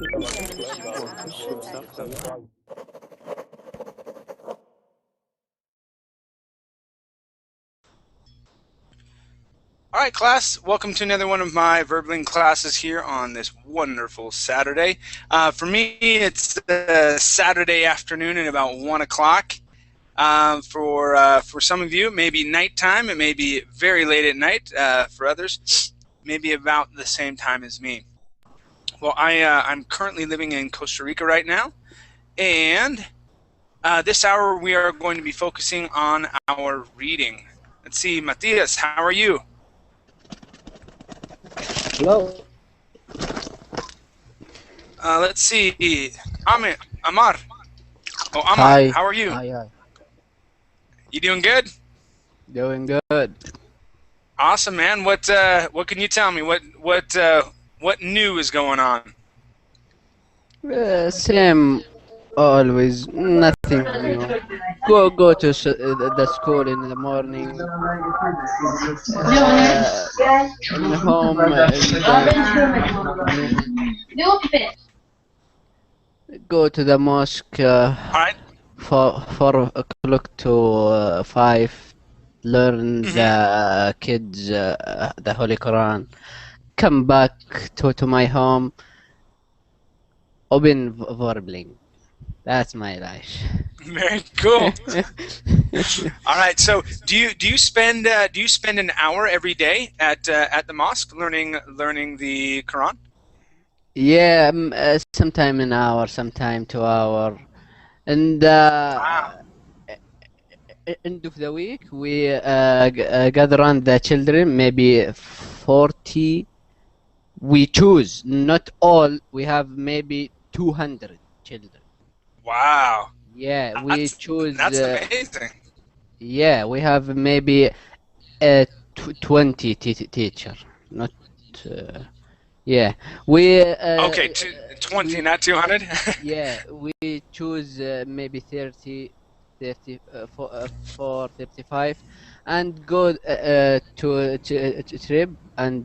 All right, class, welcome to another one of my Verbling classes here on this wonderful Saturday. For me, it's Saturday afternoon at about 1 o'clock. For some of you, it may be nighttime. It may be very late at night. For others, maybe about the same time as me. Well, I'm currently living in Costa Rica right now, and this hour we are going to be focusing on our reading. Let's see, Matias, how are you? Hello. Let's see, Amar. Oh, Amar, Hi. how are you? Hi. You doing good? Doing good. Awesome, man. What can you tell me? What new is going on? Same. Always. Nothing new. Go to the school in the morning. In home. Go to the mosque. All right. 4 o'clock to 5. Learn the kids the Holy Quran. Come back to my home. Open Verbling. That's my life. Very cool. All right. So, do you spend an hour every day at the mosque learning the Quran? Yeah, sometime an hour, sometime 2 hour, and end of the week we gather around the children, maybe 40. We choose, not all. We have maybe 200 children. Wow. Yeah, we choose. That's amazing. Yeah, we have maybe 20 teacher, not. Yeah, we. Okay, 20, not 200. Yeah, we choose maybe 30, 35, and go to a trip and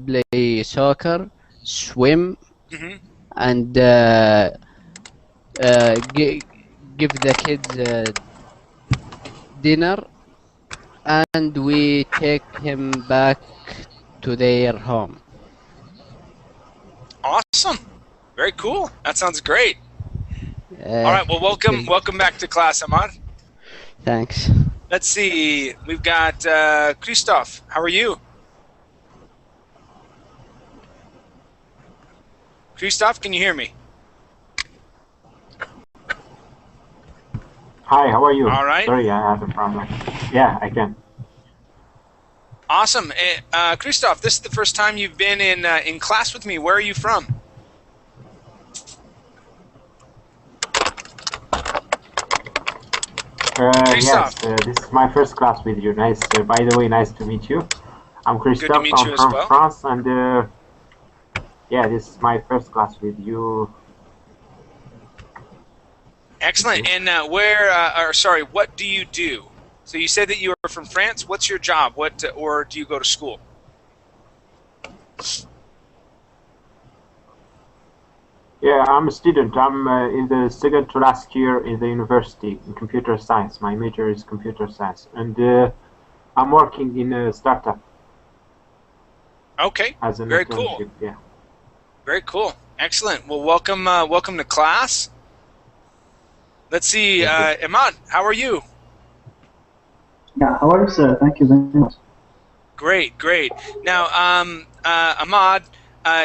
play soccer, swim, and give the kids dinner, and we take him back to their home. Awesome. Very cool. That sounds great. All right. Well, welcome back to class, Amar. Thanks. Let's see. We've got Christoph. How are you? Christoph, can you hear me? Hi, how are you? All right. Sorry, I have a problem. Yeah, I can. Awesome. Christoph, this is the first time you've been in class with me. Where are you from? Yes, this is my first class with you. Nice. By the way, nice to meet you. I'm Christoph. I'm from France, and yeah, this is my first class with you. Excellent. And what do you do? So you said that you are from France. What's your job? Or do you go to school? Yeah, I'm a student. I'm in the second to last year in the university in computer science. My major is computer science, and I'm working in a startup. Okay. As an very internship. cool. Yeah. Very cool. Excellent. Well, welcome to class. Let's see, Imad, how are you? Yeah, how are you, sir? Thank you very much. Great. Now, Ahmad,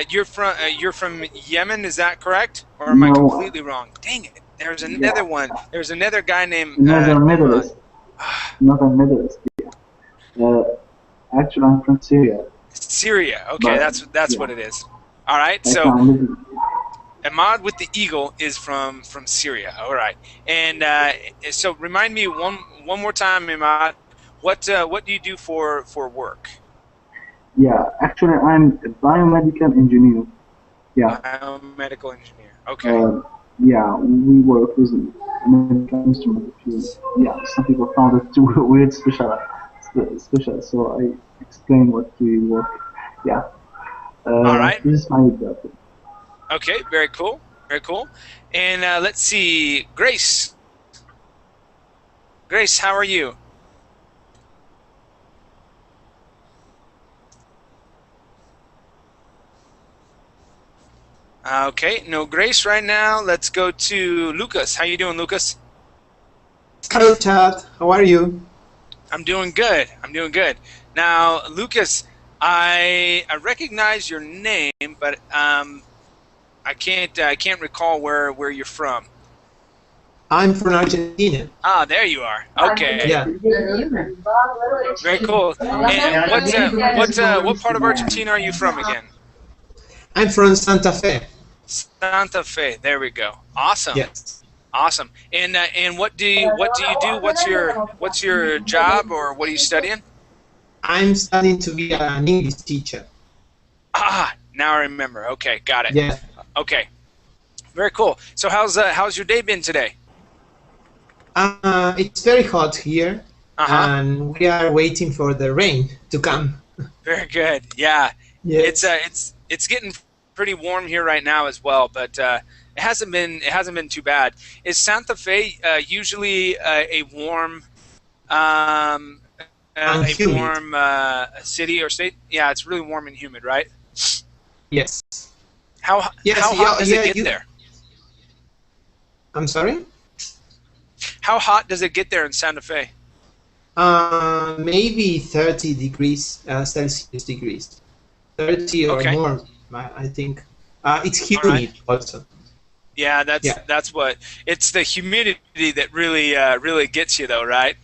you're from Yemen, is that correct? Or am I completely wrong? Dang it! There's another one. There's another guy named. Northern Middle East. Northern Middle East. Yeah. Actually, I'm from Syria. Syria. Okay, but, that's what it is. All right. So. Ahmad with the eagle is from Syria. All right, and so remind me one more time, Ahmad. What do you do for work? Yeah, actually, I'm a biomedical engineer. Yeah. Biomedical engineer. Okay. Yeah, we work with medical instruments. Yeah, some people found it too weird, special. So I explain what we work. Yeah. All right. This is my job. Okay, very cool. Very cool. And let's see, Grace. Grace, how are you? Okay, no Grace right now. Let's go to Lucas. How you doing, Lucas? Hello, Chad. How are you? I'm doing good. I'm doing good. Now, Lucas, I recognize your name, but I can't recall where you're from. I'm from Argentina. Ah, there you are. Okay, Yeah, very cool. And what part of Argentina are you from again? I'm from Santa Fe. Santa Fe. There we go. Awesome. Yes, Awesome. And what do you do? What's your job, or what are you studying? I'm studying to be an English teacher. Ah, now I remember. Okay, got it. Yeah, Okay, very cool. So how's your day been today? it's very hot here, Uh-huh. and we are waiting for the rain to come. Very good. Yeah. Yes, It's getting pretty warm here right now as well, but it hasn't been too bad. Is Santa Fe usually a warm um, and a humid. warm city or state? Yeah, it's really warm and humid, right? Yes, How yes, how hot does it get you. there? I'm sorry. How hot does it get there in Santa Fe? Maybe 30 degrees Celsius degrees, 30 or Okay. more. I think. It's All right. humid also. Yeah, that's Yeah. that's what it's the humidity that really gets you though, right?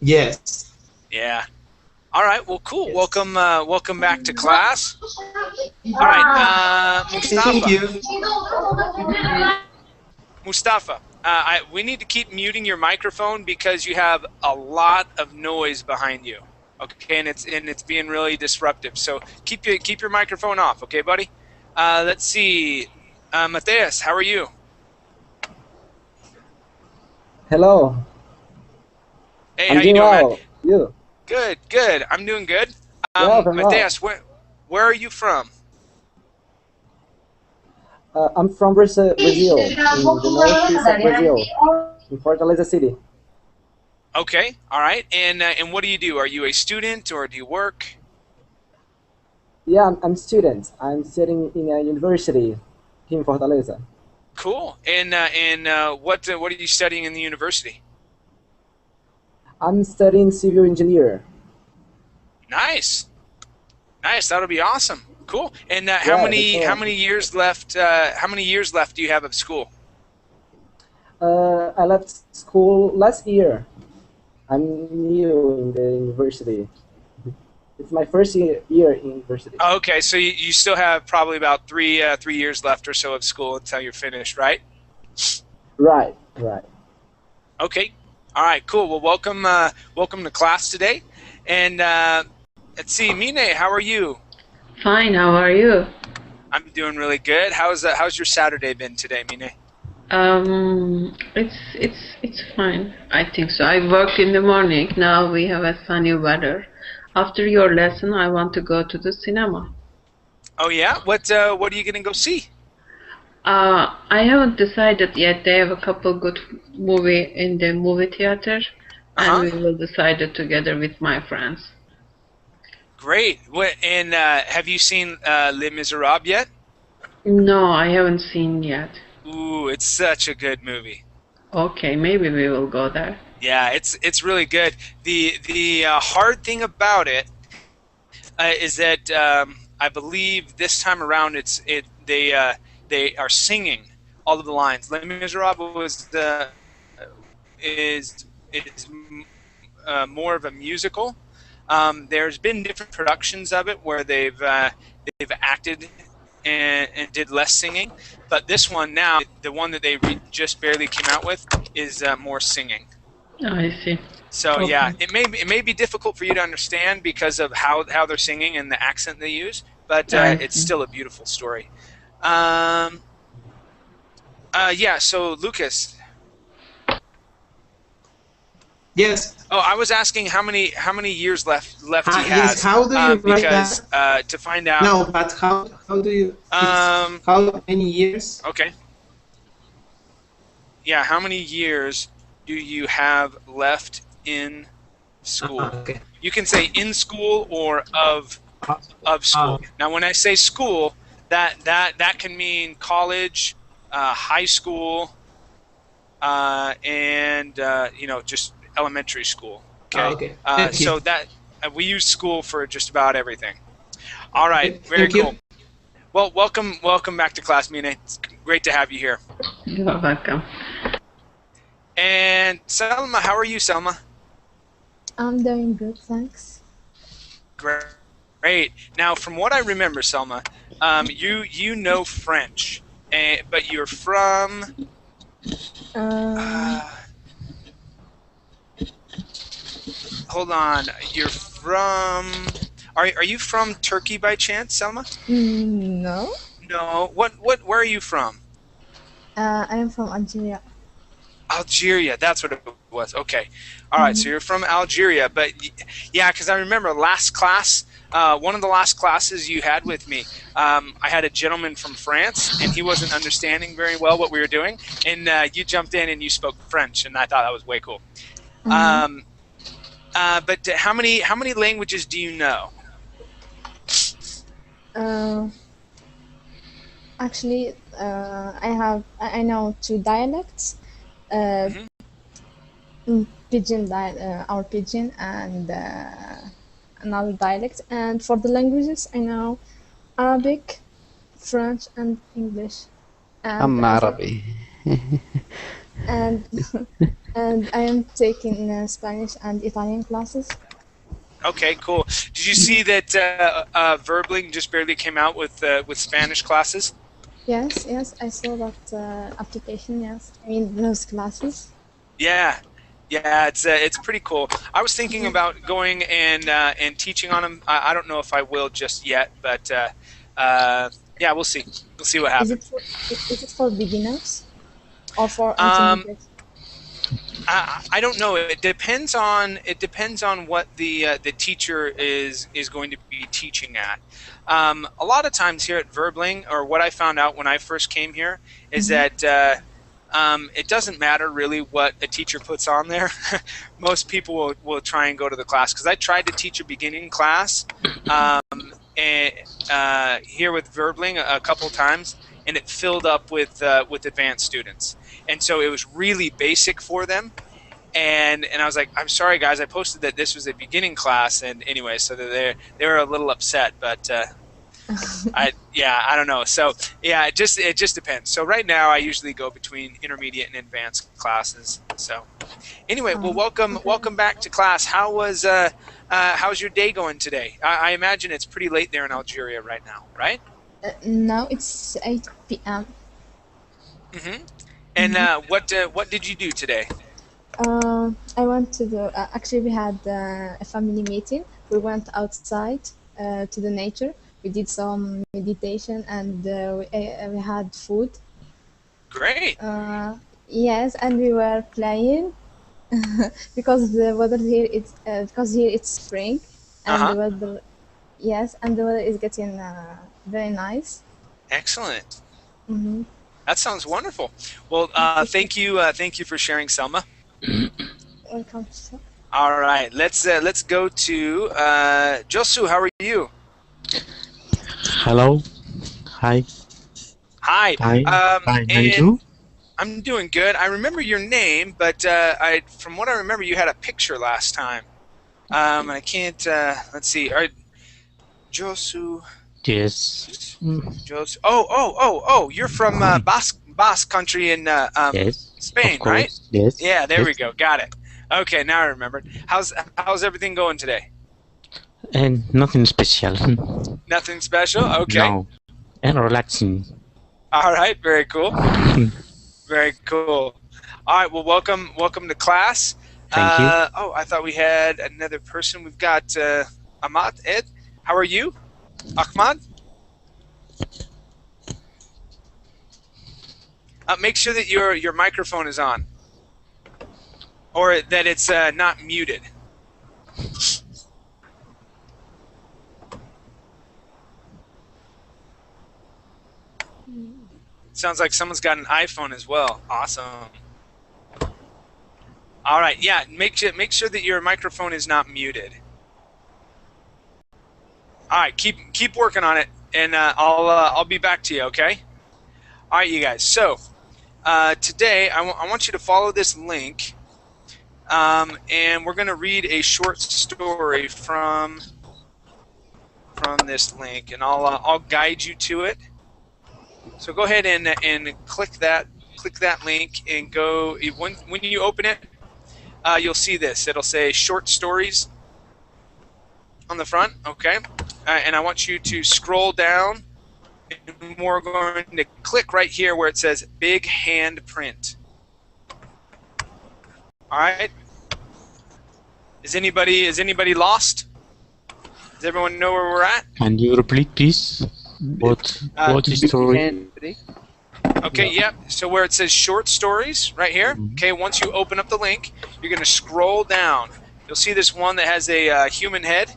Yes. Yeah. All right. Well, cool. Yes. Welcome back to class. All right, Thank Mustafa. you. Mustafa, we need to keep muting your microphone because you have a lot of noise behind you. Okay, and it's being really disruptive. So keep your microphone off. Okay, buddy. Let's see. Mateus, how are you? Hello, Hey, I'm how you doing doing, man? well. You? Good, good. I'm doing good. Yeah, very well. Mateus, where are you from? I'm from Brazil, in the northeast of Brazil, in Fortaleza City. Okay, all right. And what do you do? Are you a student or do you work? Yeah, I'm student. I'm studying in a university here in Fortaleza. Cool. And what are you studying in the university? I'm studying civil engineer. Nice, nice. That'll be awesome. Cool. And how Yeah, many that's how all. many years left? How many years left do you have of school? I left school last year. I'm new in the university. It's my first year in university. Oh, okay, so you still have probably about 3 years left or so of school until you're finished, right? Right, right. Okay. All right. Cool. Well, welcome to class today. And let's see, Mine, how are you? Fine, how are you? I'm doing really good. How's your Saturday been today, Mine? It's fine. I think so. I worked in the morning. Now we have a sunny weather. After your lesson, I want to go to the cinema. Oh yeah. What are you gonna go see? I haven't decided yet. They have a couple good movie in the movie theater, and Uh-huh. we will decide it together with my friends. Great. What and have you seen Les Miserables yet? No, I haven't seen yet. Ooh, it's such a good movie. Okay, maybe we will go there. Yeah, it's really good. The hard thing about it is that I believe this time around they are singing all of the lines. Les Miserables is more of a musical. There's been different productions of it where they've acted and did less singing, but this one now, the one that they just barely came out with, is more singing. I see. So yeah, Okay. it may be difficult for you to understand because of how they're singing and the accent they use, but I it's see. still a beautiful story. Um, yeah. So Lucas, Yes. Oh, I was asking how many years left he has. Yes. How do you write because that? to find out. No, but how do you? How many years? Okay. Yeah, how many years do you have left in school? Okay. You can say in school or of school. Now, when I say school, that can mean college, high school, and just elementary school. Okay. Okay. So that we use school for just about everything. All right. Okay, Very thank you. cool. Well, welcome back to class, Mina. It's great to have you here. You're welcome. And Selma, how are you, Selma? I'm doing good, thanks. Great. Now, from what I remember, Selma, you know French, but you're from. Hold on. You're from. Are you from Turkey by chance, Selma? No. No. Where are you from? I am from Algeria. Algeria, that's what it was. Okay. All right, so you're from Algeria. But, yeah, because I remember last class, one of the last classes you had with me, I had a gentleman from France, and he wasn't understanding very well what we were doing. And you jumped in and you spoke French, and I thought that was way cool. But how many languages do you know? Actually, I know 2 dialects. Pidgin, our Pidgin, and another dialect. And for the languages, I know Arabic, French, and English. I'm Arabic. And and I am taking Spanish and Italian classes. Okay, cool. Did you see that Verbling just barely came out with Spanish classes? Yes, I saw that application. Yes, I mean those classes. Yeah, it's pretty cool. I was thinking about going and teaching on them. I don't know if I will just yet, but yeah, we'll see. We'll see what happens. Is it for beginners or for intermediate? I don't know. It depends on what the teacher is going to be teaching at. A lot of times here at Verbling, or what I found out when I first came here, is that it doesn't matter really what a teacher puts on there. Most people will try and go to the class, because I tried to teach a beginning class here with Verbling a couple times, and it filled up with advanced students. And so it was really basic for them. And I was like, I'm sorry, guys, I posted that this was a beginning class. And anyway, so they were a little upset. But I don't know. So, yeah, it just depends. So right now I usually go between intermediate and advanced classes. So anyway, well, welcome back to class. How's your day going today? I imagine it's pretty late there in Algeria right now, right? No, it's 8 p.m. And what did you do today? I went to actually we had a family meeting. We went outside to the nature. We did some meditation, and we had food. Great. Yes, and we were playing because the weather here it's spring, and the weather is getting very nice. Excellent. That sounds wonderful. Well, thank you for sharing, Selma. Welcome, sir. All right, let's go to Josu. How are you? Hello. Hi. Hi. Hi. Hi. And you? I'm doing good. I remember your name, but from what I remember, you had a picture last time. I can't. Let's see. Josu. Yes. Josu. Oh! You're from Basque country in Yes. Spain, Of course. right? Yes. Yeah, there yes. we go. Got it. Okay, now I remembered. How's everything going today? And nothing special. Nothing special? Okay. No. And relaxing. All right, very cool. Very cool. All right, well, welcome to class. Thank you. Oh, I thought we had another person. We've got Ahmad. Ed, how are you? Ahmad? Make sure that your microphone is on. or that it's not muted. Sounds like someone's got an iPhone as well. Awesome. All right, yeah, make sure that your microphone is not muted. All right, keep working on it, and I'll be back to you, okay? All right, you guys. So today I want you to follow this link, and we're going to read a short story from this link, and I'll guide you to it. So go ahead and click that link and go. When you open it, you'll see this. It'll say short stories on the front. Okay, and I want you to scroll down, and we're going to click right here where it says big hand print. All right. Is anybody lost? Does everyone know where we're at? Can you repeat, please? What story? Okay, yep. So where it says short stories, right here. Okay, once you open up the link, you're going to scroll down. You'll see this one that has a human head.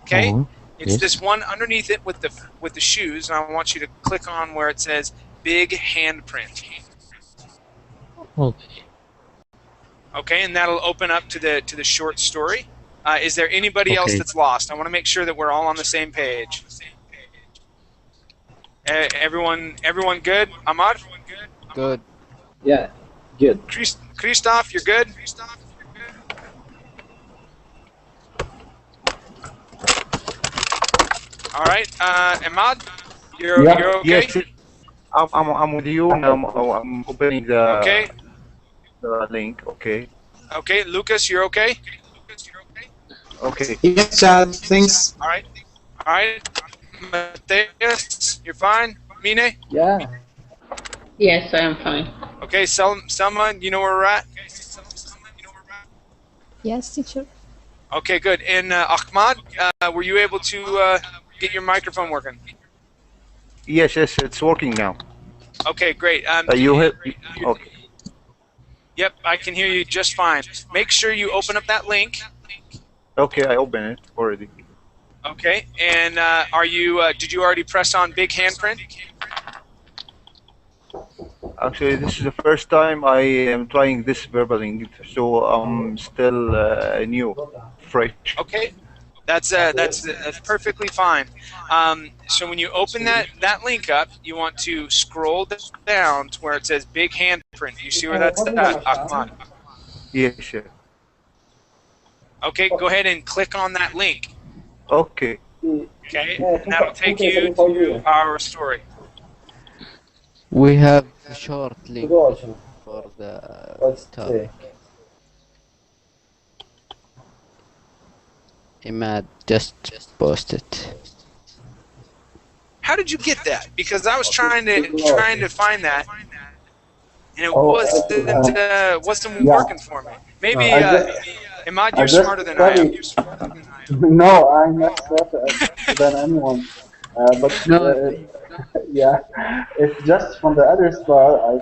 Okay, it's yes. this one underneath it with the shoes, and I want you to click on where it says big handprint. Okay. Okay, and that'll open up to the short story. Is there anybody else that's lost? I want to make sure that we're all on the same page. Everyone good? Ahmad? Good. Yeah, good. Christoph, you're good? All right, Ahmad, you're okay? Yes, I'm with you, and I'm opening the link. Okay. Okay, Lucas, you're okay? Okay. Yes, thanks. All right. Matthias, you're fine? Mine? Yeah. Yes, I am fine. Okay, Selma, you know where we're at? Yes, teacher. Okay, good. And Ahmad, were you able to get your microphone working? Yes, it's working now. Okay, great. You hit. Okay. Yep, I can hear you just fine. Make sure you open up that link. Okay, I open it already. Okay, and did you already press on big handprint? Actually, this is the first time I am trying this verbal English, so I'm still new, fresh. Okay, that's perfectly fine. So when you open that link up, you want to scroll down to where it says big handprint. You see where that's at, Ahmad? Yes, sure. Okay, go ahead and click on that link. Okay. Okay, and that'll take you to our story. We have a short link for the topic. Imad just post it. How did you get that? Because I was trying to find that, and it wasn't working for me. Maybe Imad, you're smarter than I am. No, I'm not smarter than anyone. But yeah, it's just from the address bar. I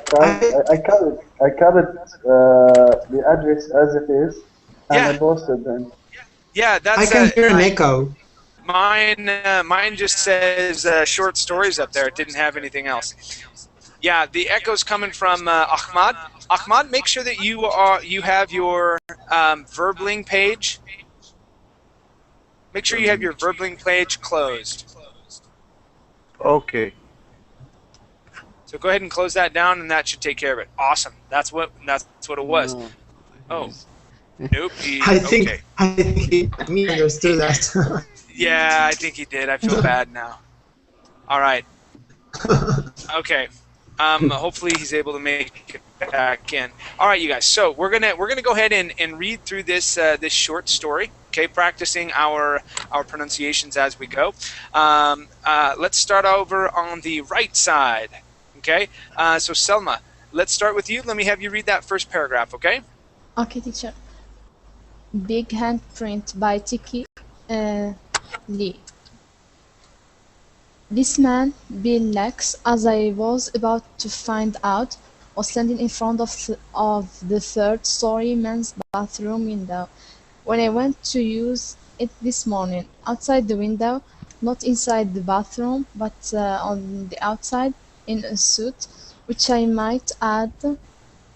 copied the address as it is, and I posted them. Yeah, that's. I can hear an echo. Mine just says short stories up there. It didn't have anything else. Yeah, the echo's coming from Ahmad. Ahmad, make sure that you have your Verbling page. Make sure you have your Verbling page closed. Okay. So go ahead and close that down, and that should take care of it. Awesome. That's what it was. No. Oh, nope. I think he misunderstood that. Yeah, I think he did. I feel bad now. All right. Okay. Hopefully he's able to make it back in. All right, you guys. So we're gonna go ahead and read through this this short story. Okay, practicing our pronunciations as we go. Let's start over on the right side. Okay. So Selma, let's start with you. Let me have you read that first paragraph. Okay. Okay, teacher. Big handprint by Tiki Lee. This man, Bill Lex, as I was about to find out, was standing in front of the third-story men's bathroom window when I went to use it this morning. Outside the window, not inside the bathroom, but on the outside, in a suit, which I might add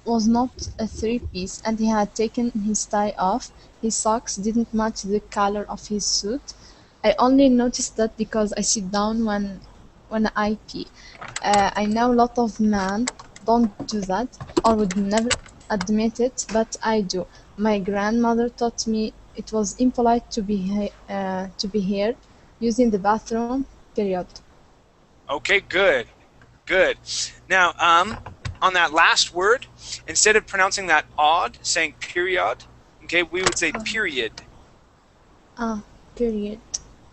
was not a three-piece, and he had taken his tie off. His socks didn't match the color of his suit. I only noticed that because I sit down when I pee. I know a lot of men don't do that or would never admit it, but I do. My grandmother taught me it was impolite to be here using the bathroom, period. Okay, good. Good. Now, on that last word, instead of pronouncing that odd, saying period, okay, we would say period. Period.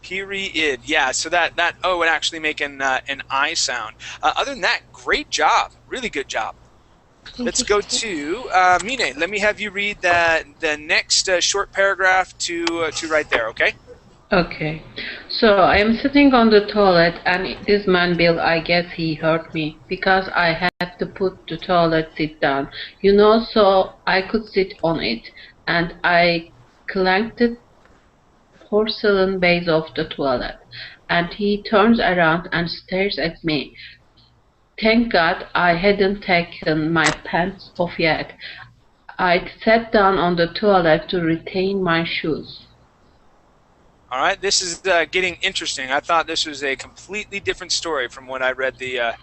Period. Yeah, so that O would actually make an I sound. Other than that, great job. Really good job. Let's go to Mine. Let me have you read the next short paragraph to right there, okay? Okay. So I am sitting on the toilet and this man Bill, I guess he hurt me because I had to put the toilet seat down, so I could sit on it, and I clanked the porcelain base of the toilet, and he turns around and stares at me. Thank God I hadn't taken my pants off yet. I'd sat down on the toilet to retain my shoes. All right, this is getting interesting. I thought this was a completely different story from when I read the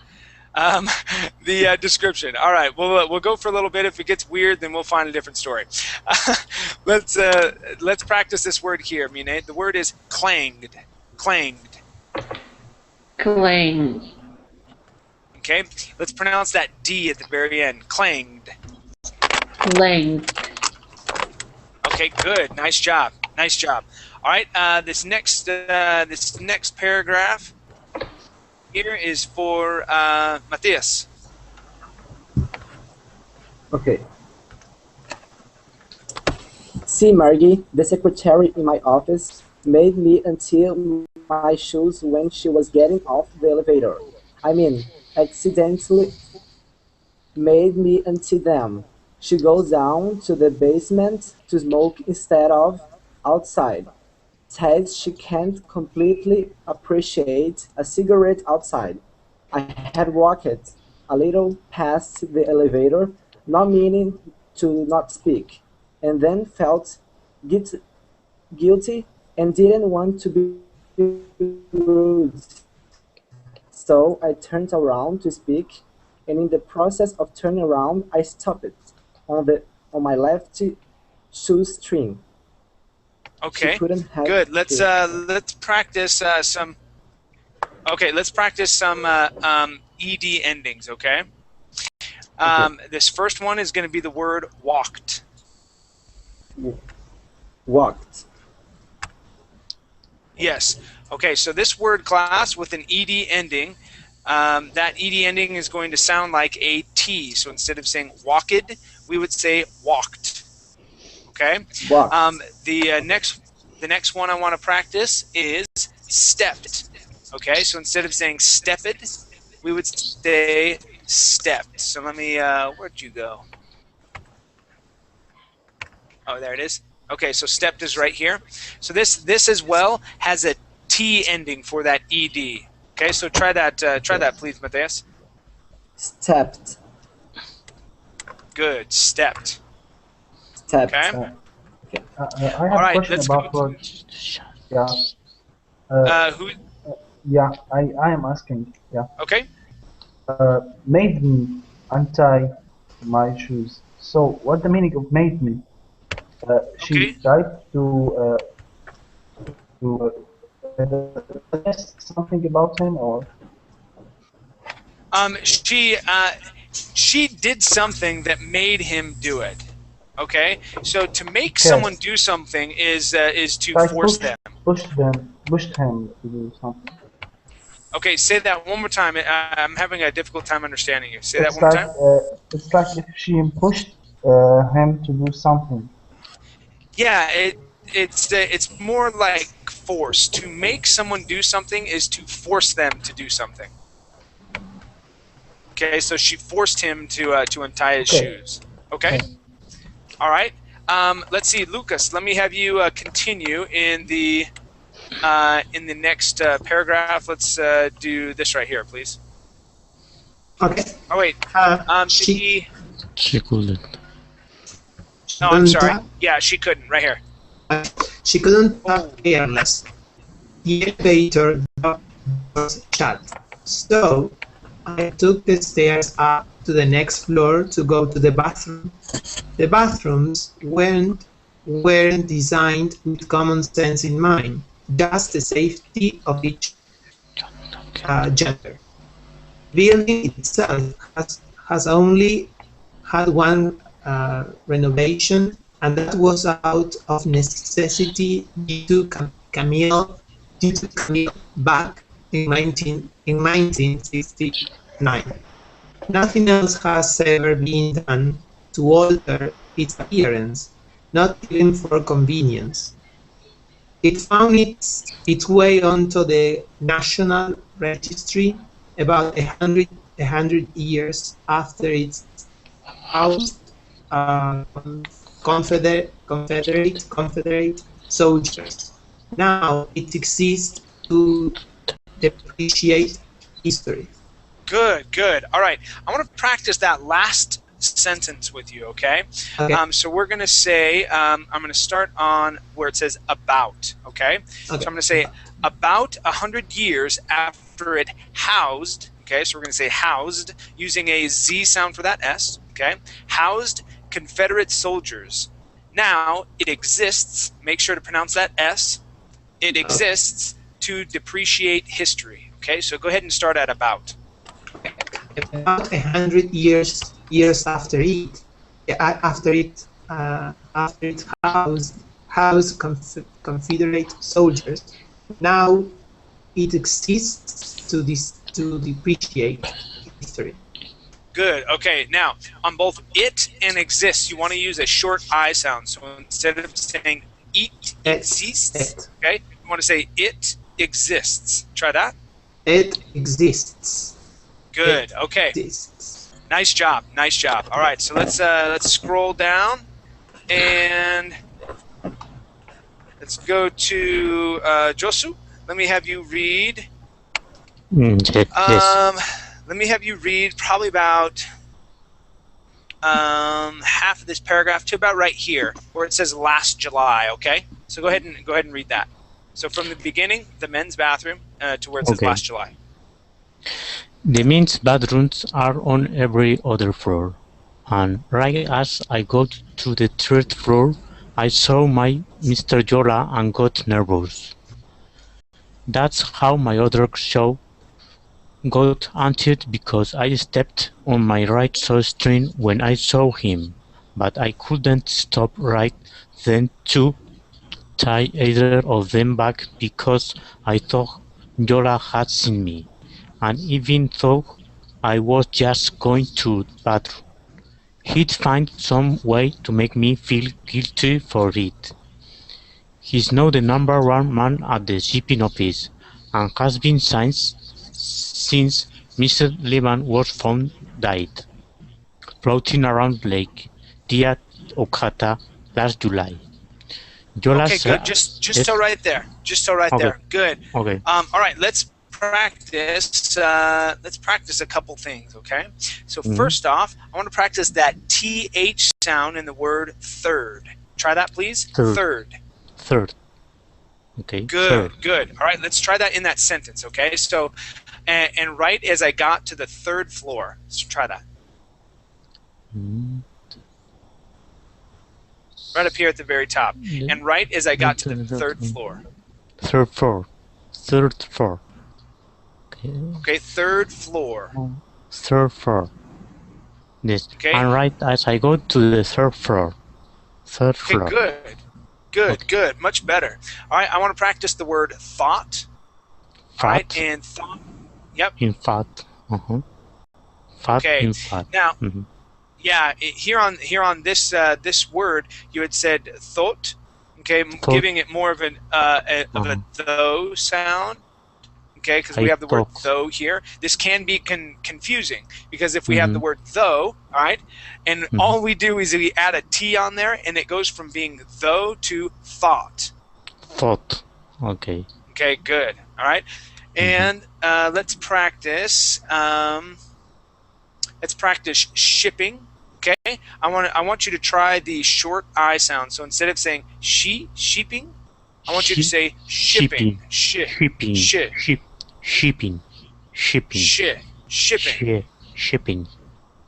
description. All right, we'll go for a little bit. If it gets weird, then we'll find a different story. Let's practice this word here, Mine. The word is clanged. Clanged. Clanged. Okay, let's pronounce that D at the very end. Clanged. Clanged. Okay, good. Nice job. Nice job. All right, this next paragraph here is for Matthias. Okay. See, Margie, the secretary in my office made me until my shoes when she was getting off the elevator. I mean, accidentally made me untie them. She goes down to the basement to smoke instead of outside. Says she can't completely appreciate a cigarette outside. I had walked a little past the elevator, not meaning to not speak, and then felt guilty and didn't want to be rude. So I turned around to speak, and in the process of turning around, I stopped on my left shoestring. Okay, good. Let's practice some. Okay, let's practice some ed endings. Okay. This first one is going to be the word walked. Walked. Yes. Okay. So this word class with an ed ending, that ed ending is going to sound like a T. So instead of saying walked, we would say walked. Okay. The next one I want to practice is stepped. Okay. So instead of saying stepped, we would say stepped. So let me. Where'd you go? Oh, there it is. Okay. So stepped is right here. So this as well has a T ending for that ed. Okay. So try that. Try that, please, Matthias. Stepped. Good. Stepped. Stepped. Okay. I have a question about word. Yeah. Who? Yeah, I am asking. Yeah. Okay. Made me untie my shoes. So, what's the meaning of made me? She tried to something about him, or? She did something that made him do it. Okay, so to make someone do something is to force them. Pushed him to do something. Okay, say that one more time. I'm having a difficult time understanding you. Say that one more time. It's like if she pushed him to do something. Yeah, it's more like force. To make someone do something is to force them to do something. Okay, so she forced him to untie his shoes. Okay. All right. Let's see, Lucas. Let me have you continue in the next paragraph. Let's do this right here, please. Okay. Oh wait. She couldn't. No, I'm sorry. Yeah, she couldn't. Right here. She couldn't have careless. The elevator door was shut. So I took the stairs up to the next floor to go to the bathroom. The bathrooms weren't designed with common sense in mind, just the safety of each gender. The building itself has only had one renovation, and that was out of necessity due to Camille back in 1969. Nothing else has ever been done to alter its appearance, not even for convenience. It found its way onto the National Registry about 100 years after its housed Confederate soldiers. Now it exists to depreciate history. Good, good. All right. I want to practice that last sentence with you, okay? So we're going to say, I'm going to start on where it says about, okay? So I'm going to say about 100 years after it housed, okay? So we're going to say housed, using a Z sound for that S, okay? Housed Confederate soldiers. Now it exists, make sure to pronounce that S, it exists to depreciate history, okay? So go ahead and start at about. About 100 years after it housed Confederate soldiers. Now it exists to depreciate history. Good. Okay. Now on both it and exists, you want to use a short I sound. So instead of saying it exists, okay, you want to say it exists. Try that. It exists. Good. Okay. Nice job. Nice job. All right. So let's scroll down and let's go to Josu. Let me have you read. Yes. Let me have you read probably about half of this paragraph to about right here, where it says last July. Okay. So go ahead and read that. So from the beginning, the men's bathroom, to where it says last July. The men's bathrooms are on every other floor, and right as I got to the third floor, I saw my Mr. Yola and got nervous. That's how my other show got ended, because I stepped on my right shoestring when I saw him, but I couldn't stop right then to tie either of them back because I thought Yola had seen me. And even though I was just going to the bathroom, he'd find some way to make me feel guilty for it. He's now the #1 man at the shipping office, and has been since Mr. Lehman was found dead, floating around Lake Dia Okata last July. Okay, good. Just so right there. Just so right there. Good. Okay. All right. Let's practice a couple things, okay? So first off, I want to practice that TH sound in the word third. Try that, please. Third. Okay. Good, good. All right, let's try that in that sentence, okay? So, and right as I got to the third floor. So try that. Right up here at the very top. And right as I got to the third floor. Third floor. Okay, third floor. Third floor. Yes. Okay. And right as I go to the third floor. Okay, good. Good, good. Much better. All right, I want to practice the word thought. Thought. Right, and thought. Yep. In fact. Thought. Okay. In fact. Now, yeah, here on this this word, you had said thought. Okay, giving it more of a though sound. okay, because I we have the word talk. though here. This can be confusing, because if we have the word though, all right, and all we do is we add a T on there, and it goes from being though to thought. Thought. Okay. Okay, good. All right, and let's practice. Let's practice shipping. Okay, I want you to try the short I sound. So instead of saying sheeping, I want you to say shipping. Shipping. Shipping. Shipping.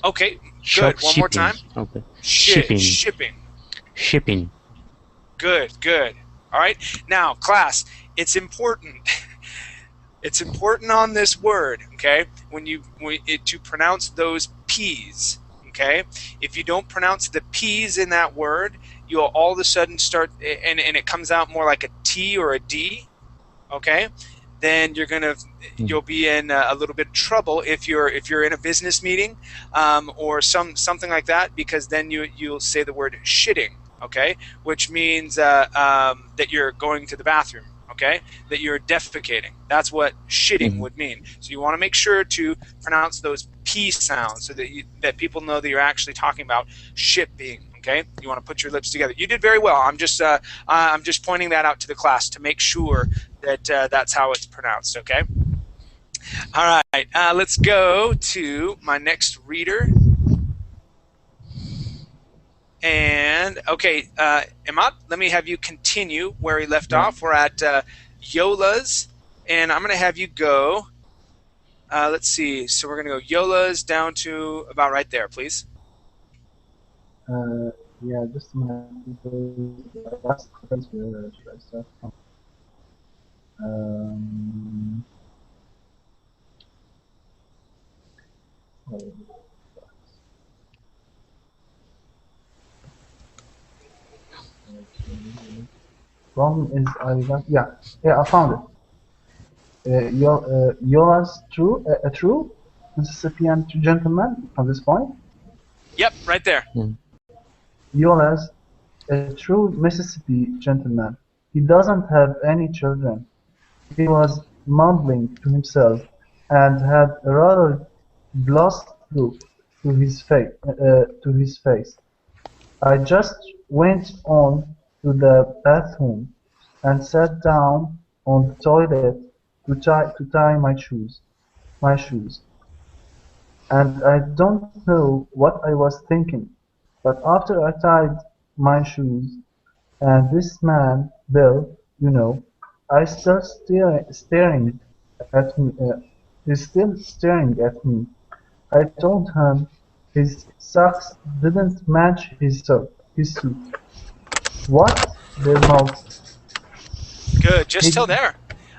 Okay, good. One more time. Okay. Shipping. Good. All right. Now, class, it's important. It's important on this word, okay, to pronounce those P's, okay? If you don't pronounce the P's in that word, you'll all of a sudden start, and it comes out more like a T or a D, okay? Then you'll be in a little bit of trouble if you're in a business meeting or something like that, because then you'll say the word shitting, okay, which means that you're going to the bathroom. Okay, that you're defecating. That's what shitting would mean. So you want to make sure to pronounce those P sounds so that people know that you're actually talking about shipping. Okay, you want to put your lips together. You did very well. I'm just pointing that out to the class to make sure that that's how it's pronounced. Okay. All right. Let's go to my next reader. And, okay, Imad, let me have you continue where he left off. We're at Yola's, and I'm going to have you go, let's see, so we're going to go Yola's down to about right there, please. Yeah, just a minute. Last place, where should I start from? Problem is, I found it. Yola's a true Mississippian gentleman from this point. Yep, right there. Yola's a true Mississippi gentleman. He doesn't have any children. He was mumbling to himself and had a rather lost look to his face. I just went on to the bathroom and sat down on the toilet to tie my shoes. And I don't know what I was thinking, but after I tied my shoes, and this man, Bill, I still staring at me. He's still staring at me. I told him his socks didn't match his suit. What? Their mouth. Good, just till there.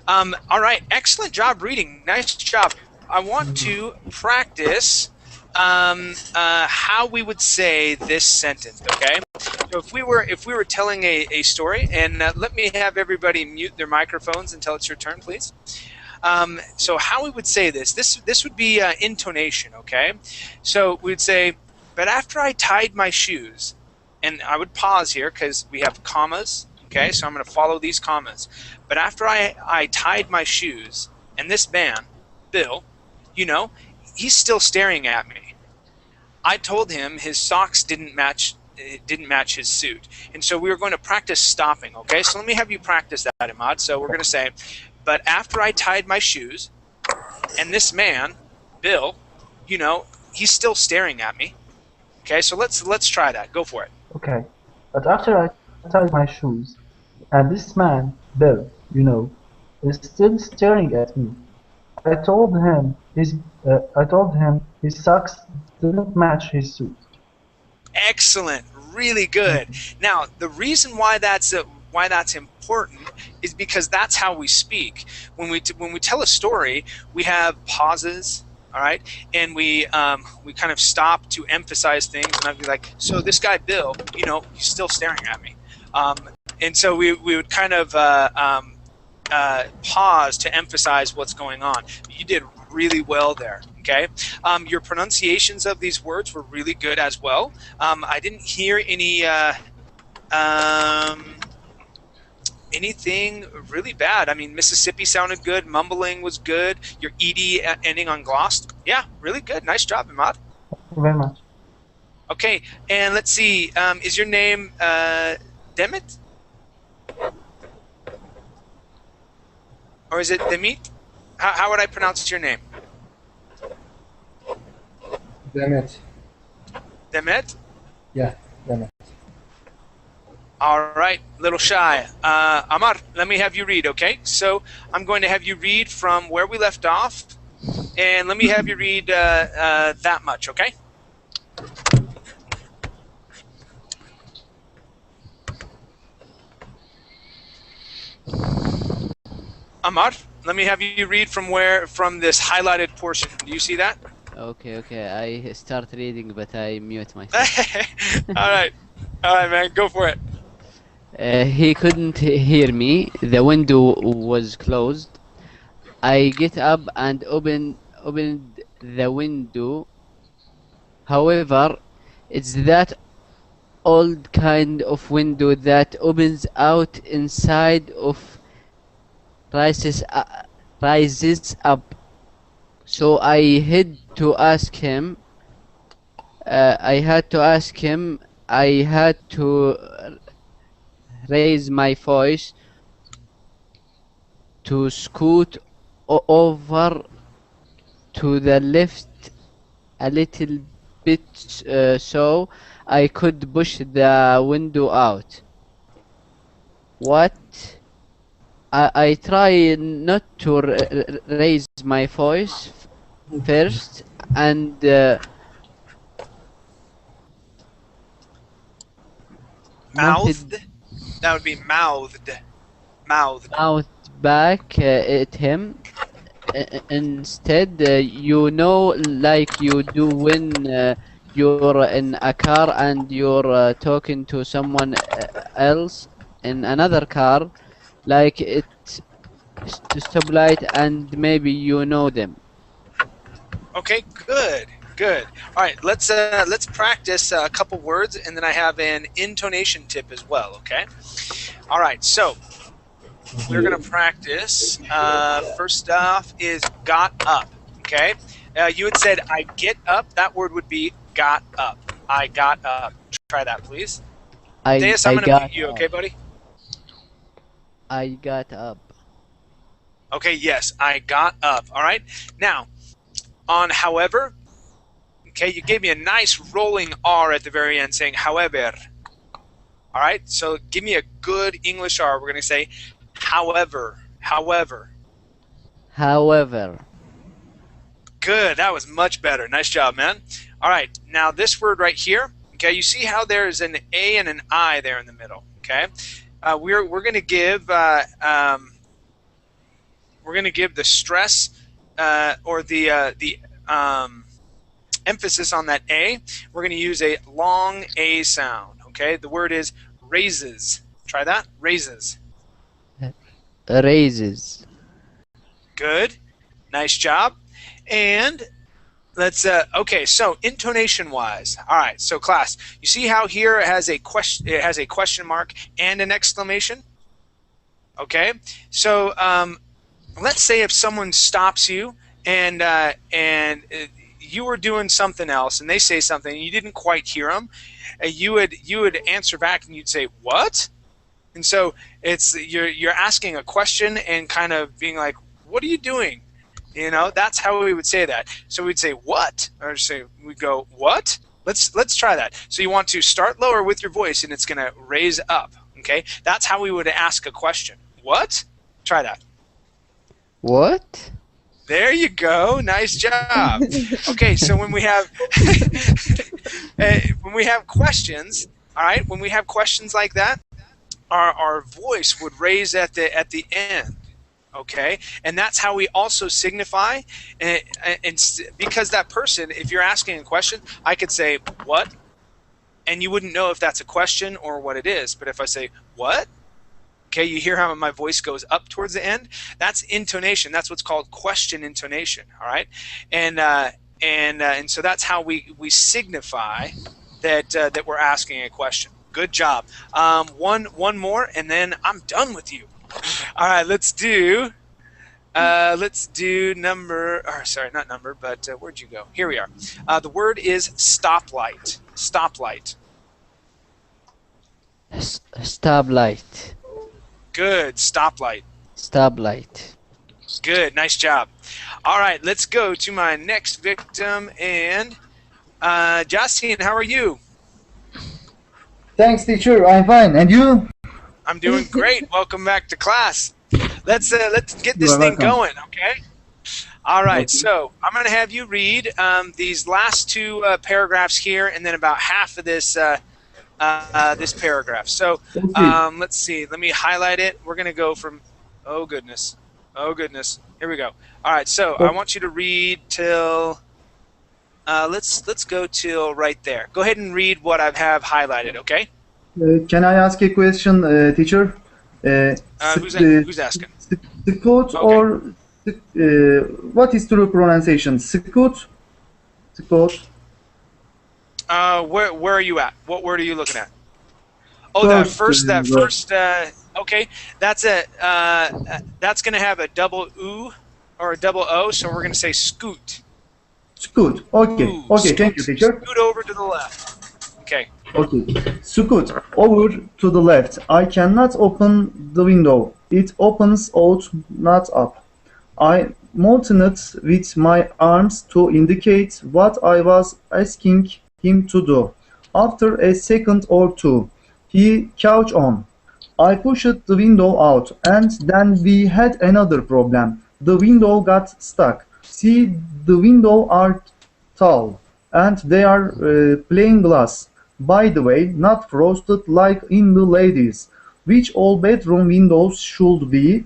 All right, excellent job reading. Nice job. I want to practice how we would say this sentence. Okay, so if we were telling a story, and let me have everybody mute their microphones until it's your turn, please. So how we would say this would be intonation. Okay, so we'd say, but after I tied my shoes, and I would pause here because we have commas. Okay, so I'm going to follow these commas. But after I tied my shoes, and this man, Bill, he's still staring at me. I told him his socks didn't match his suit. And so we were going to practice stopping, okay? So let me have you practice that, Imad. So we're going to say, but after I tied my shoes, and this man, Bill, he's still staring at me. Okay, so let's try that. Go for it. Okay, but after I tied my shoes, and this man, Bill, is still staring at me. I told him his socks didn't match his suit. Excellent, really good. Now, the reason why that's important is because that's how we speak. When we tell a story, we have pauses. All right, and we kind of stop to emphasize things, and I'd be like, so this guy Bill, he's still staring at me, and so we would kind of pause to emphasize what's going on. You did really well there. Okay, your pronunciations of these words were really good as well. anything really bad. I mean, Mississippi sounded good. Mumbling was good. Your ed ending on glossed. Yeah, really good. Nice job, Imad. Thank you very much. Okay, and let's see. Is your name Demet? Or is it Demit? How would I pronounce your name? Demet. Demet? Yeah, Demet. All right, little shy. Amar, let me have you read, okay? So I'm going to have you read from where we left off, and let me have you read that much, okay? Amar, let me have you read from this highlighted portion. Do you see that? Okay, I start reading, but I mute myself. All right, man, go for it. He couldn't hear me. The window was closed. I get up and opened the window. However, it's that old kind of window that opens out inside of rises up. So I had to ask him. I had to raise my voice to scoot over to the left a little bit so I could push the window out. What? I try not to raise my voice first and Mouthed? That would be mouthed. Mouthed. mouthed back at him. Instead, like you do when you're in a car and you're talking to someone else in another car, like it's to stoplight and maybe you know them. Okay, good. All right, let's practice a couple words, and then I have an intonation tip as well. Okay. All right, so we're gonna practice. First off is got up. Okay. You had said I get up. That word would be got up. I got up. Try that, please. Deus, I'm gonna mute you. Okay, buddy. I got up. Okay. Yes, I got up. All right. Now, on however. Okay, you gave me a nice rolling R at the very end saying however. All right, so give me a good English R. We're going to say however. Good, that was much better. Nice job, man. All right, now this word right here, okay, you see how there's an A and an I there in the middle, okay? We're going to give the stress or the emphasis on that A. We're going to use a long A sound. Okay, the word is raises. Try that. Raises. Raises. Good. Nice job. And let's okay, so intonation wise. All right, so class, you see how here it has a question mark and an exclamation? Okay? So let's say if someone stops you and you were doing something else and they say something and you didn't quite hear them, you would answer back and you'd say what? And so it's you're asking a question and kind of being like, what are you doing? You know, that's how we would say that. So we'd say what, or say we'd go what? Let's try that. So you want to start lower with your voice and it's going to raise up. Okay, that's how we would ask a question. What? Try that. What? There you go. Nice job. Okay, so when we have questions, all right, when we have questions like that, our voice would raise at the end. Okay, and that's how we also signify, and because that person, if you're asking a question, I could say what, and you wouldn't know if that's a question or what it is. But if I say what, okay, you hear how my voice goes up towards the end? That's intonation. That's what's called question intonation. All right, and so that's how we signify that we're asking a question. Good job. One more, and then I'm done with you. All right, let's do number, or sorry, not number, but where'd you go? Here we are. The word is stoplight. Stoplight. Stoplight. Good. Stoplight. Stoplight. Good. Nice job. All right, let's go to my next victim. And Justin, how are you? Thanks, teacher. I'm fine. And you? I'm doing great. Welcome back to class. Let's get this thing going, okay? All right. Okay. So I'm going to have you read these last two paragraphs here, and then about half of this this paragraph. So let's see. Let me highlight it. We're going to go from. Oh goodness. Oh goodness. Here we go. All right. So I want you to read till. Let's go till right there. Go ahead and read what I have highlighted. Okay. Can I ask a question, teacher? Who's asking? Scoot or what is true pronunciation? Scoot? Scoot? Where are you at? What word are you looking at? Oh, that first. Okay, that's going to have a double oo or a double o, so we're going to say scoot. Scoot. Okay. Ooh, okay. Scoot. Thank you, teacher. Scoot over to the left. Okay. Okay. Scoot over to the left. I cannot open the window. It opens out, not up. I motioned with my arms to indicate what I was asking him to do. After a second or two, he caught on. I pushed the window out, and then we had another problem. The window got stuck. See, the windows are tall, and they are plain glass. By the way, not frosted like in the ladies, which all bedroom windows should be.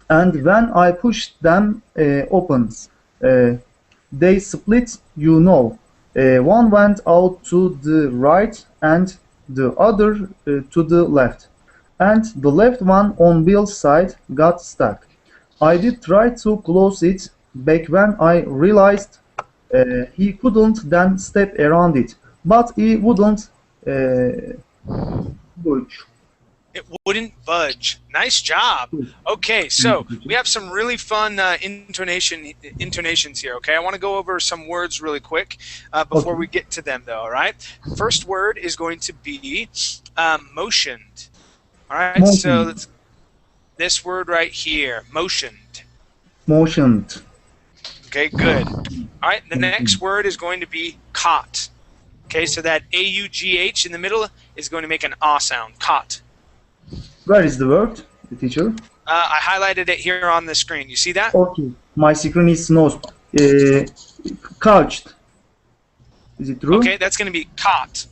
And when I pushed them open, they split, you know. One went out to the right and the other to the left. And the left one on Bill's side got stuck. I did try to close it back when I realized he couldn't then step around it, but he wouldn't budge. It wouldn't budge. Nice job. Okay, so we have some really fun intonations here. Okay, I want to go over some words really quick before we get to them, though. All right. First word is going to be motioned. All right. Motioned. So let's, this word right here, motioned. Motioned. Okay, good. All right. The next word is going to be caught. Okay, so that A-U-G-H in the middle is going to make an ah sound. Caught. Where is the word, teacher? I highlighted it here on the screen. You see that? Okay. My screen is not couched. Is it true? Okay, that's going to be caught.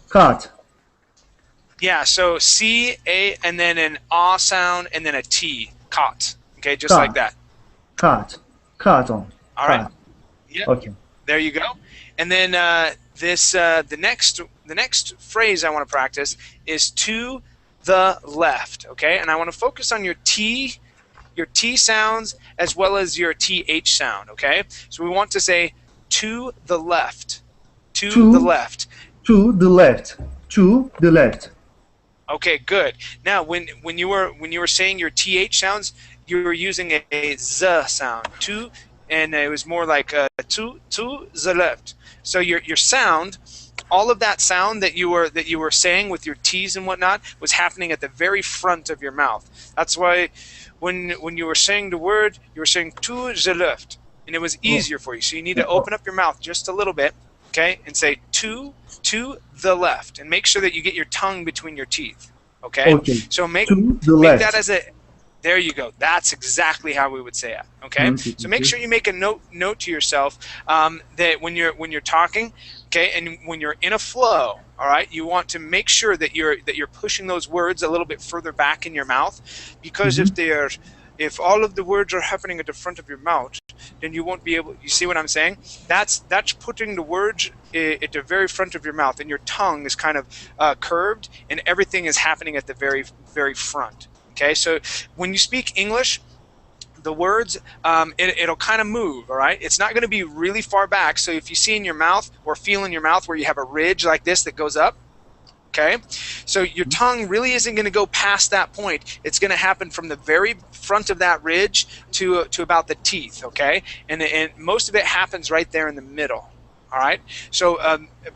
Caught. Yeah, so C-A and then an ah sound and then a T. Caught. Okay, just caught. like that. Caught. Caught on. All right. Yep. Okay. There you go. And then the next phrase I want to practice is to the left, okay? And I want to focus on your T sounds as well as your TH sound, okay? So we want to say to the left. To the left. To the left. To the left. Okay, good. Now when you were saying your TH sounds, you were using a Z sound. To, and it was more like to the left. So your sound, all of that sound that you were saying with your T's and whatnot was happening at the very front of your mouth. That's why when you were saying the word, you were saying to the left, and it was easier for you. So you need to open up your mouth just a little bit, okay, and say to the left, and make sure that you get your tongue between your teeth, okay? So make that as a. There you go. That's exactly how we would say it. Okay. So make sure you make a note to yourself that when you're talking, okay, and when you're in a flow, all right, you want to make sure that you're pushing those words a little bit further back in your mouth, because if all of the words are happening at the front of your mouth, then you won't be able. You see what I'm saying? That's putting the words at the very front of your mouth, and your tongue is kind of curved, and everything is happening at the very front. Okay, so when you speak English, the words, it'll kind of move, all right? It's not going to be really far back. So if you see in your mouth or feel in your mouth where you have a ridge like this that goes up, Okay, so your tongue really isn't going to go past that point. It's going to happen from the very front of that ridge to about the teeth. Okay, and most of it happens right there in the middle. All right, so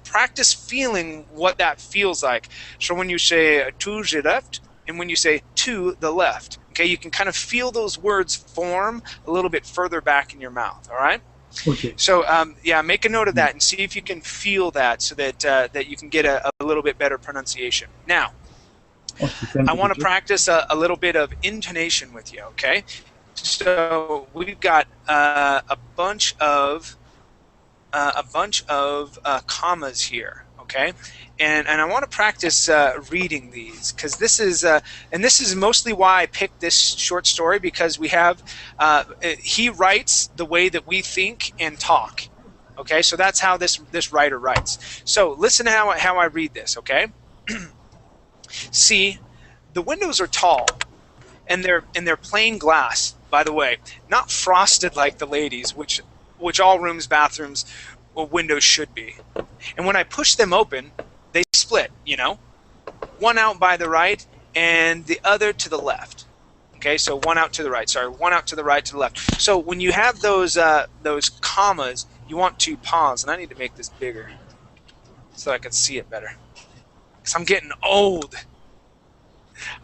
practice feeling what that feels like. So when you say to the left and when you say to the left, okay, you can kind of feel those words form a little bit further back in your mouth. All right. Okay. So yeah, make a note of that and see if you can feel that, so that that you can get a little bit better pronunciation. Now, Okay, I want to practice a little bit of intonation with you. Okay, so we've got a bunch of commas here. Okay, and I want to practice reading these, because this is mostly why I picked this short story, because we have he writes the way that we think and talk. Okay, so that's how this writer writes. So listen to how I read this. Okay, see, the windows are tall, and they're plain glass. By the way, not frosted like the ladies, which all rooms, bathrooms, or windows should be. And when I push them open, they split, you know? One out by the right and the other to the left. Okay, so one out to the right. Sorry, one out to the right, to the left. So when you have those commas, you want to pause. And I need to make this bigger so I can see it better, because I'm getting old.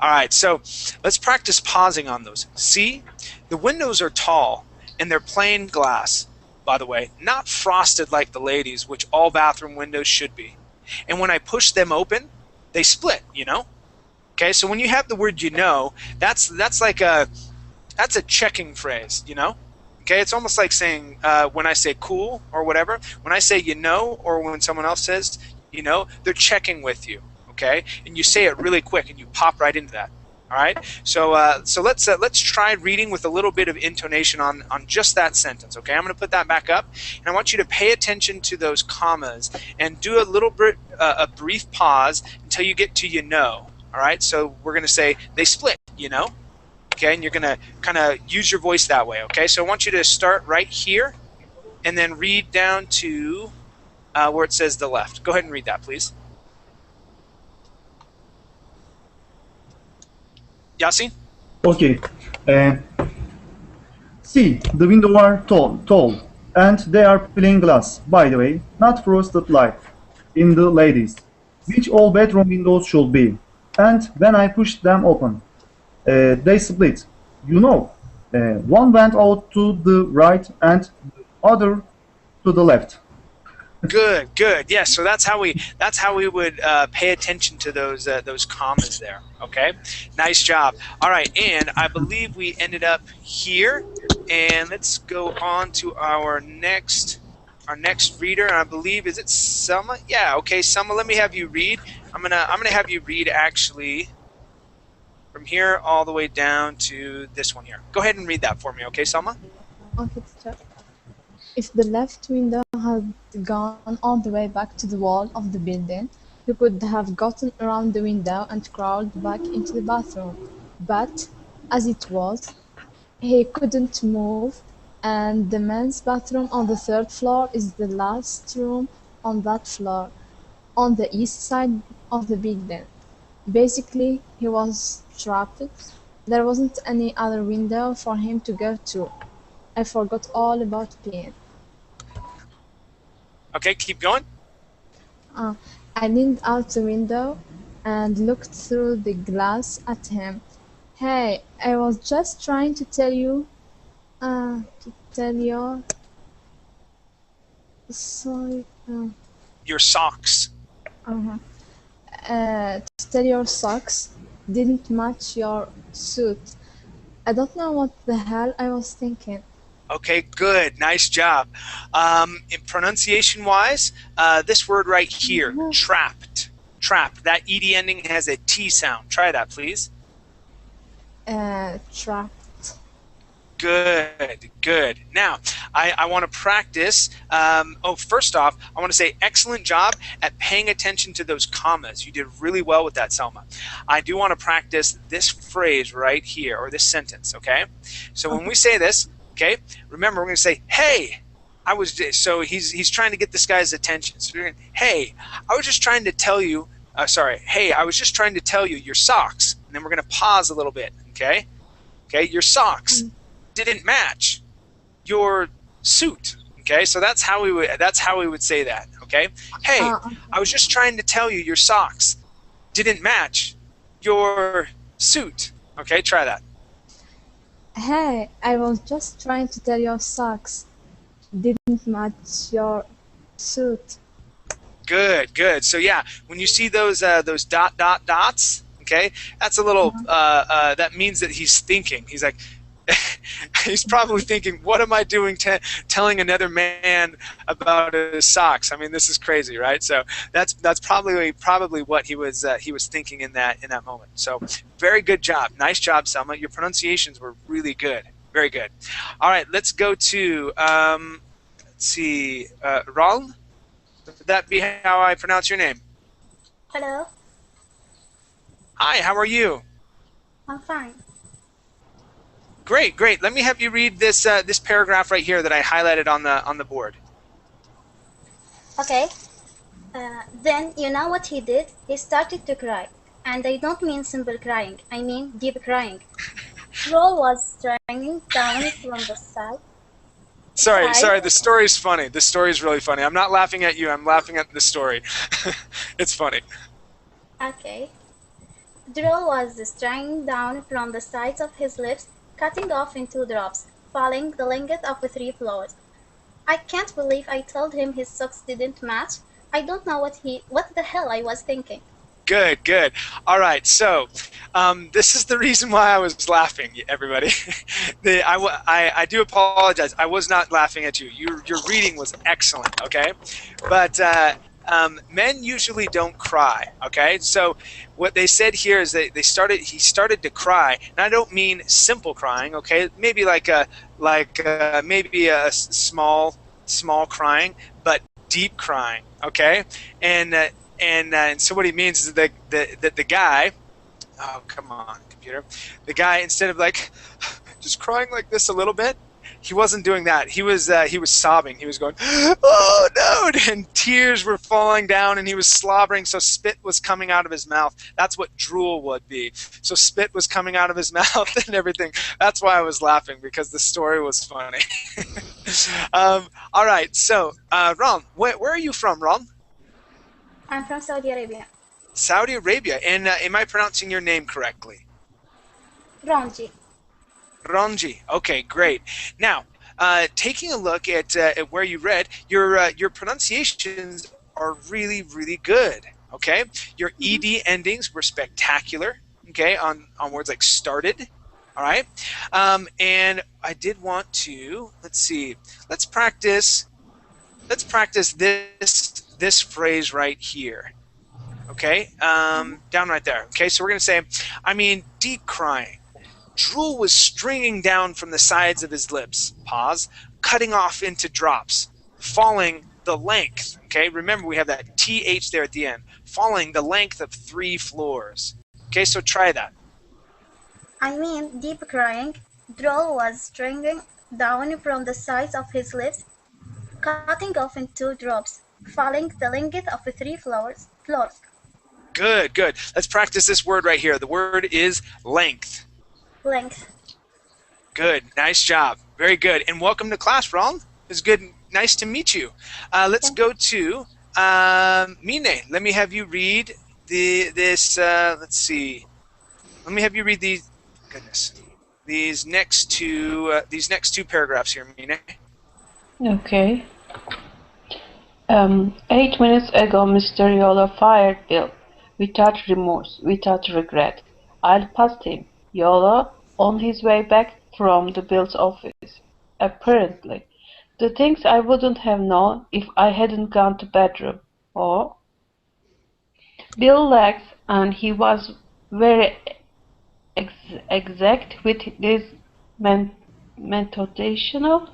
All right, so let's practice pausing on those. See, the windows are tall and they're plain glass. By the way, not frosted like the ladies, which all bathroom windows should be. And when I push them open, they split, you know? Okay, so when you have the word you know, that's a checking phrase, you know? Okay, it's almost like saying when I say cool or whatever, when I say you know, or when someone else says you know, they're checking with you, okay? And you say it really quick and you pop right into that. All right, so let's try reading with a little bit of intonation on just that sentence. Okay, I'm going to put that back up, and I want you to pay attention to those commas and do a little bit a brief pause until you get to you know. All right, so we're going to say they split, you know. Okay, and you're going to kind of use your voice that way. Okay, so I want you to start right here, and then read down to where it says the left. Go ahead and read that, please. Yasin? Okay. See, the windows are tall, and they are plain glass, by the way, not frosted like in the ladies, which all bedroom windows should be. And when I pushed them open, they split. You know, one went out to the right and the other to the left. Good, good. Yes, so that's how we would pay attention to those commas there. Okay, nice job. All right, and I believe we ended up here, and let's go on to our next reader. And I believe, is it Selma? Yeah. Okay, Selma. Let me have you read. I'm gonna have you read actually from here all the way down to this one here. Go ahead and read that for me, okay, Selma? Okay, teacher. If the left window had gone all the way back to the wall of the building, he could have gotten around the window and crawled back into the bathroom. But, as it was, he couldn't move, and the men's bathroom on the third floor is the last room on that floor, on the east side of the building. Basically, he was trapped. There wasn't any other window for him to go to. I forgot all about peeing. Okay, keep going. I leaned out the window and looked through the glass at him. Hey, I was just trying to tell you, sorry, your socks. To tell your socks didn't match your suit. I don't know what the hell I was thinking. Okay, good. Nice job. In pronunciation-wise, this word right here, trapped. Trapped. That ed ending has a T sound. Try that, please. Trapped. Good, good. Now, I want to practice. First off, I want to say excellent job at paying attention to those commas. You did really well with that, Selma. I do want to practice this phrase right here, or this sentence, okay? So when we say this, okay, remember we're going to say, hey, so he's trying to get this guy's attention. So we're going, hey, I was just trying to tell you sorry, hey, I was just trying to tell you your socks. And then we're going to pause a little bit, okay? Okay, your socks didn't match your suit. Okay, so that's how we would say that. Okay, hey, I was just trying to tell you your socks didn't match your suit. Okay, try that. Hey, I was just trying to tell your socks didn't match your suit. Good, good. So yeah, when you see those dots, okay, that's a little that means that he's thinking. He's like, he's probably thinking, what am I doing telling another man about his socks? I mean, this is crazy, right? So that's probably what he was thinking in that moment. So very good job. Nice job, Selma. Your pronunciations were really good. Very good. All right, let's go to let's see, Ron. Would that be how I pronounce your name? Hello. Hi, how are you? I'm fine. Great, great. Let me have you read this this paragraph right here that I highlighted on the board. Okay. Then you know what he did? He started to cry. And I don't mean simple crying. I mean deep crying. Roll was straining down from the side. Sorry, the story's funny. The story's really funny. I'm not laughing at you, I'm laughing at the story. It's funny. Okay. Drool was straining down from the sides of his lips, cutting off in 2 drops, falling the length of 3 floors. I can't believe I told him his socks didn't match. I don't know what the hell I was thinking. Good, good. All right, so this is the reason why I was laughing, everybody. I do apologize. I was not laughing at you. Your reading was excellent, okay? But men usually don't cry, okay? So what they said here is that he started to cry, and I don't mean simple crying, okay? Maybe maybe a small crying, but deep crying, okay? And so what he means is that the guy, oh come on computer, the guy, instead of like just crying like this a little bit, he wasn't doing that. He was sobbing. He was going, oh no, and tears were falling down, and he was slobbering, so spit was coming out of his mouth. That's what drool would be. So spit was coming out of his mouth and everything. That's why I was laughing, because the story was funny. All right, so Ron, where are you from, Ron? I'm from Saudi Arabia. Saudi Arabia. And am I pronouncing your name correctly? Ronji. Ronji. Okay, great. Now, taking a look at where you read, your pronunciations are really, really good. Okay, your ed endings were spectacular. Okay, on words like started. All right, and I did want to let's see. Let's practice this phrase right here. Okay, down right there. Okay, so we're gonna say, I mean, deep crying. Drool was stringing down from the sides of his lips. Pause. Cutting off into drops. Falling the length. Okay, remember we have that TH there at the end. Falling the length of 3 floors. Okay, so try that. I mean, deep crying. Drool was stringing down from the sides of his lips, cutting off in 2 drops, falling the length of 3 floors. Good, good. Let's practice this word right here. The word is length. Length. Good. Nice job. Very good. And welcome to class, Ron. It's good. Nice to meet you. Let's go to Mine. Let me have you read this. Let's see. Let me have you read these. Goodness. These next two paragraphs here, Mine. Okay. 8 minutes ago, Mr. Yola fired Bill, without remorse, without regret. I passed him, Yola, on his way back from the Bill's office. Apparently. The things I wouldn't have known if I hadn't gone to bedroom. Oh. Bill laughed, and he was very exact with his methodical.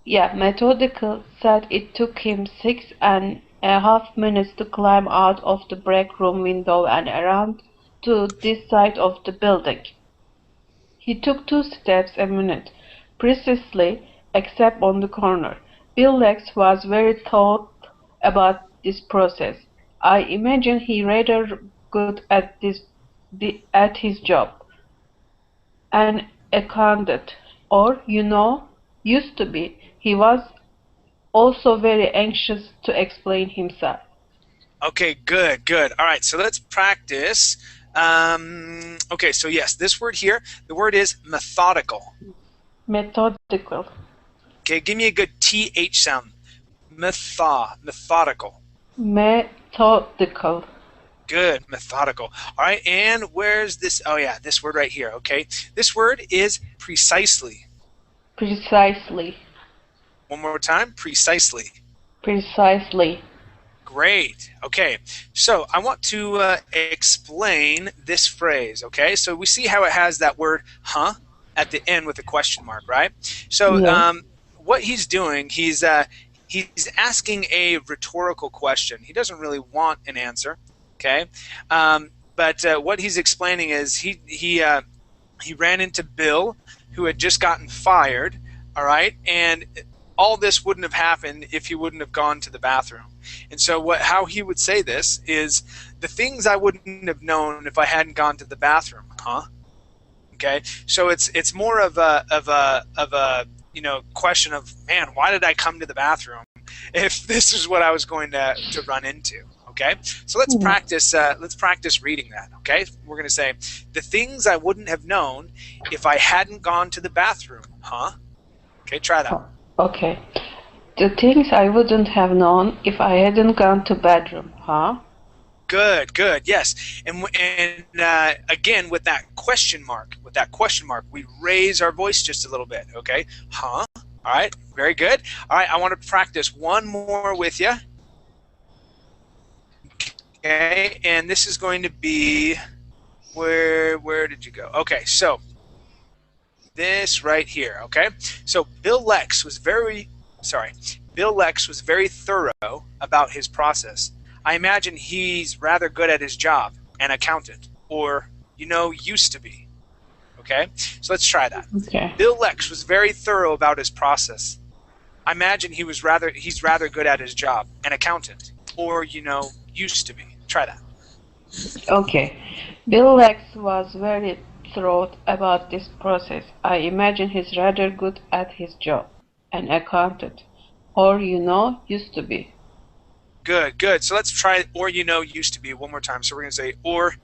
Yeah, methodical, said it took him 6.5 minutes to climb out of the break room window and around to this side of the building. He took 2 steps a minute, precisely, except on the corner. Bill Lex was very thought about this process. I imagine he rather good at at his job. An accountant, or used to be. He was also very anxious to explain himself. Okay, good, good. All right, so let's practice. Okay, so yes, this word here, the word is methodical. Methodical. Okay, give me a good TH sound. Methodical. Methodical. Good, methodical. All right, and where's this? Oh yeah, this word right here, okay? This word is precisely. Precisely. One more time, precisely. Precisely. Great. Okay, so I want to explain this phrase, okay? So we see how it has that word, huh, at the end with a question mark, right? So what he's doing, he's asking a rhetorical question. He doesn't really want an answer, okay? But what he's explaining is he ran into Bill, who had just gotten fired, all right? And all this wouldn't have happened if he wouldn't have gone to the bathroom. And so how he would say this is, the things I wouldn't have known if I hadn't gone to the bathroom, huh? Okay, so it's more of a question of, man, why did I come to the bathroom if this is what I was going to run into? Okay, so let's practice reading that. Okay, we're going to say, the things I wouldn't have known if I hadn't gone to the bathroom, huh? Okay, try that. Okay. The things I wouldn't have known if I hadn't gone to bedroom, huh? Good, good, yes. And again, with that question mark, we raise our voice just a little bit, okay? Huh? All right, very good. All right, I want to practice one more with you. Okay, and this is going to be, where did you go? Okay, so this right here, okay? So Bill Lex was very thorough about his process. I imagine he's rather good at his job, an accountant, or, used to be. Okay? So let's try that. Okay. Bill Lex was very thorough about his process. I imagine he's rather good at his job, an accountant, or, used to be. Try that. Okay. Bill Lex was very thorough about this process. I imagine he's rather good at his job, an accountant, or, used to be. Good, good. So let's try or used to be one more time. So we're going to say or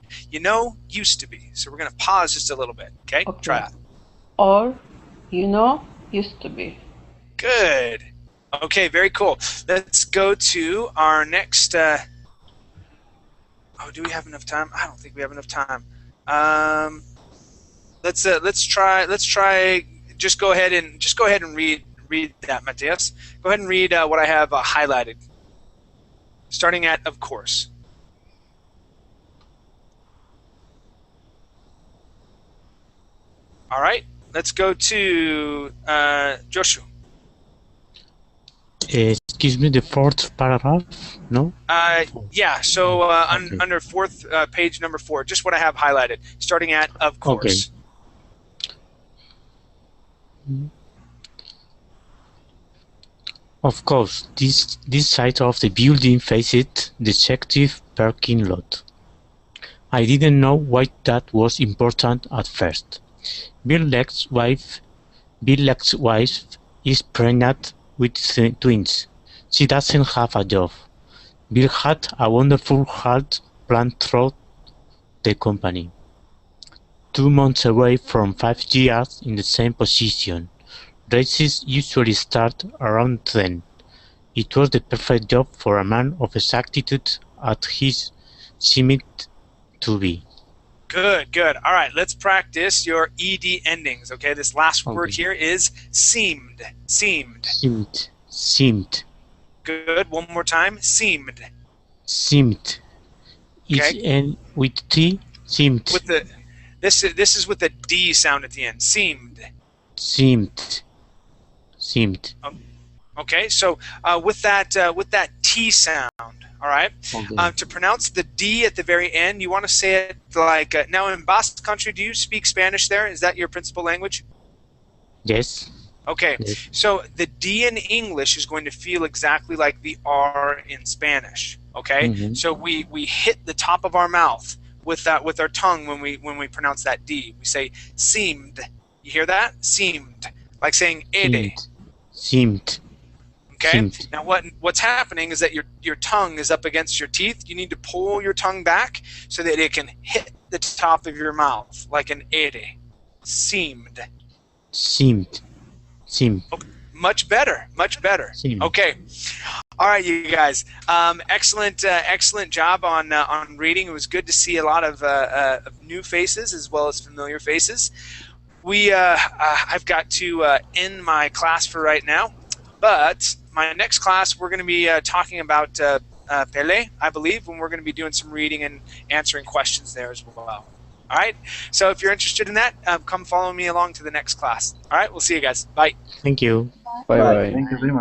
used to be. So we're going to pause just a little bit. Okay? Try that. Or used to be. Good. Okay, very cool. Let's go to our next do we have enough time? I don't think we have enough time. Let's try just go ahead and read that, Matthias. Go ahead and read what I have highlighted. Starting at, of course. All right, let's go to Joshua. Excuse me, the fourth paragraph, no? Yeah, so under fourth page number 4, just what I have highlighted, starting at, of course. Okay. Of course, this side of the building faced the executive parking lot. I didn't know why that was important at first. Bill Lex's wife is pregnant with twins. She doesn't have a job. Bill had a wonderful health plan through the company. 2 months away from 5 years in the same position. Races usually start around then. It was the perfect job for a man of his attitude as he seemed to be. Good, good. All right, let's practice your ed endings. Okay, this last word here is seemed. Seemed. Seemed. Good. One more time. Seemed. Seemed. Okay. It's end with T. Seemed. With the this is with the D sound at the end. Seemed. Seemed. Seemed. Okay, so with that T sound, all right. Okay. To pronounce the D at the very end, you want to say it like now in Basque Country. Do you speak Spanish there? Is that your principal language? Yes. Okay, Yes. so the D in English is going to feel exactly like the R in Spanish. Okay, Mhm. so we hit the top of our mouth with our tongue when we pronounce that D. We say seemed. You hear that? Seemed, like saying ere. Seemed. Okay. Seemed. Now what's happening is that your tongue is up against your teeth. You need to pull your tongue back so that it can hit the top of your mouth like an ere. Seemed. Seemed. Seemed. Okay. Much better. Much better. Seemed. Okay. All right, you guys. Excellent job on reading. It was good to see a lot of new faces as well as familiar faces. I've got to end my class for right now, but my next class we're going to be talking about Pele, I believe, and we're going to be doing some reading and answering questions there as well. All right. So if you're interested in that, come follow me along to the next class. All right. We'll see you guys. Bye. Thank you. Bye bye. Thank you very much.